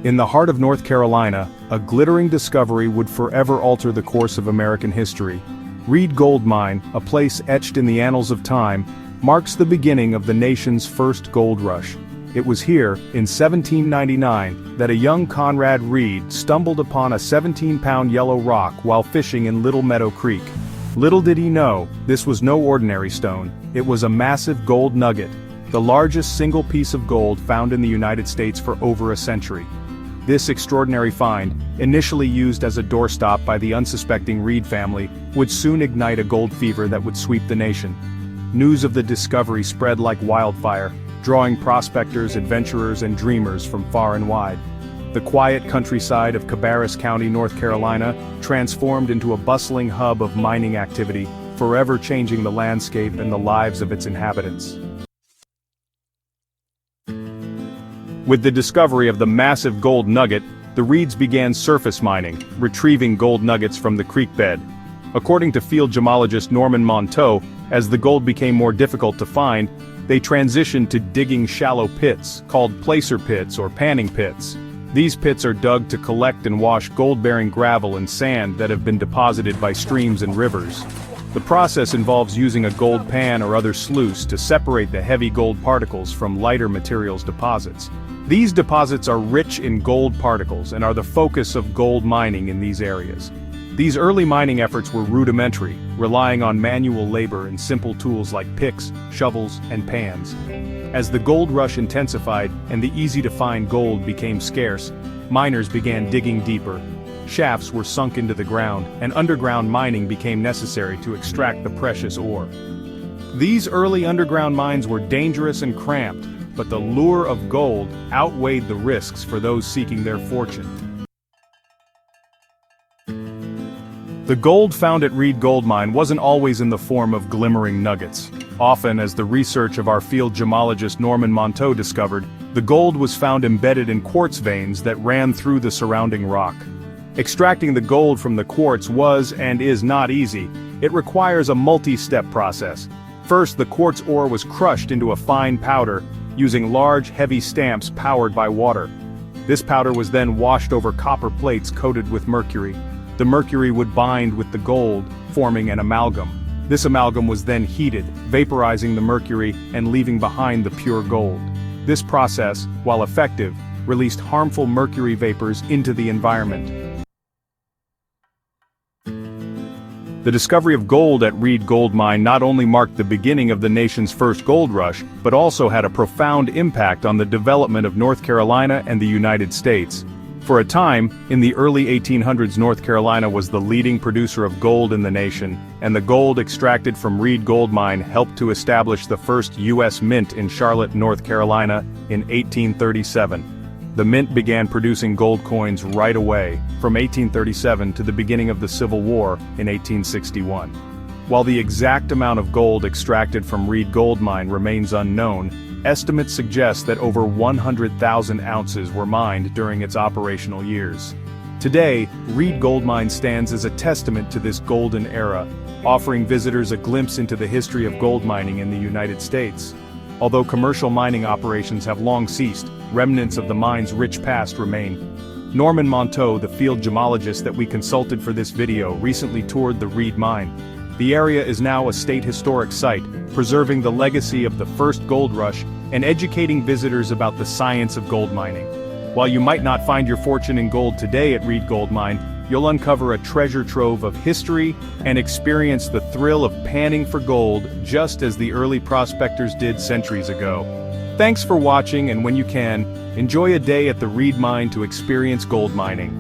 In the heart of North Carolina, a glittering discovery would forever alter the course of American history. Reed Gold Mine, a place etched in the annals of time, marks the beginning of the nation's first gold rush. It was here, in 1799, that a young Conrad Reed stumbled upon a 17-pound yellow rock while fishing in Little Meadow Creek. Little did he know, this was no ordinary stone, it was a massive gold nugget, the largest single piece of gold found in the United States for over a century. This extraordinary find, initially used as a doorstop by the unsuspecting Reed family, would soon ignite a gold fever that would sweep the nation. News of the discovery spread like wildfire, drawing prospectors, adventurers, and dreamers from far and wide. The quiet countryside of Cabarrus County, North Carolina, transformed into a bustling hub of mining activity, forever changing the landscape and the lives of its inhabitants. With the discovery of the massive gold nugget, the Reeds began surface mining, retrieving gold nuggets from the creek bed. According to field gemologist Norman Monteau, as the gold became more difficult to find, they transitioned to digging shallow pits, called placer pits or panning pits. These pits are dug to collect and wash gold-bearing gravel and sand that have been deposited by streams and rivers. The process involves using a gold pan or other sluice to separate the heavy gold particles from lighter materials deposits. These deposits are rich in gold particles and are the focus of gold mining in these areas. These early mining efforts were rudimentary, relying on manual labor and simple tools like picks, shovels, and pans. As the gold rush intensified and the easy-to-find gold became scarce, miners began digging deeper. Shafts were sunk into the ground, and underground mining became necessary to extract the precious ore. These early underground mines were dangerous and cramped, but the lure of gold outweighed the risks for those seeking their fortune. The gold found at Reed Gold Mine wasn't always in the form of glimmering nuggets. Often, as the research of our field gemologist Norman Monteau discovered, the gold was found embedded in quartz veins that ran through the surrounding rock. Extracting the gold from the quartz was and is not easy. It requires a multi-step process. First, the quartz ore was crushed into a fine powder, using large, heavy stamps powered by water. This powder was then washed over copper plates coated with mercury. The mercury would bind with the gold, forming an amalgam. This amalgam was then heated, vaporizing the mercury and leaving behind the pure gold. This process, while effective, released harmful mercury vapors into the environment. The discovery of gold at Reed Gold Mine not only marked the beginning of the nation's first gold rush, but also had a profound impact on the development of North Carolina and the United States. For a time, in the early 1800s, North Carolina was the leading producer of gold in the nation, and the gold extracted from Reed Gold Mine helped to establish the first U.S. mint in Charlotte, North Carolina, in 1837. The mint began producing gold coins right away, from 1837 to the beginning of the Civil War in 1861. While the exact amount of gold extracted from Reed Gold Mine remains unknown, estimates suggest that over 100,000 ounces were mined during its operational years. Today, Reed Gold Mine stands as a testament to this golden era, offering visitors a glimpse into the history of gold mining in the United States. Although commercial mining operations have long ceased, remnants of the mine's rich past remain. Norman Monteau, the field gemologist that we consulted for this video, recently toured the Reed Mine. The area is now a state historic site, preserving the legacy of the first gold rush and educating visitors about the science of gold mining. While you might not find your fortune in gold today at Reed Gold Mine, you'll uncover a treasure trove of history and experience the thrill of panning for gold just as the early prospectors did centuries ago. Thanks for watching, and when you can, enjoy a day at the Reed Mine to experience gold mining.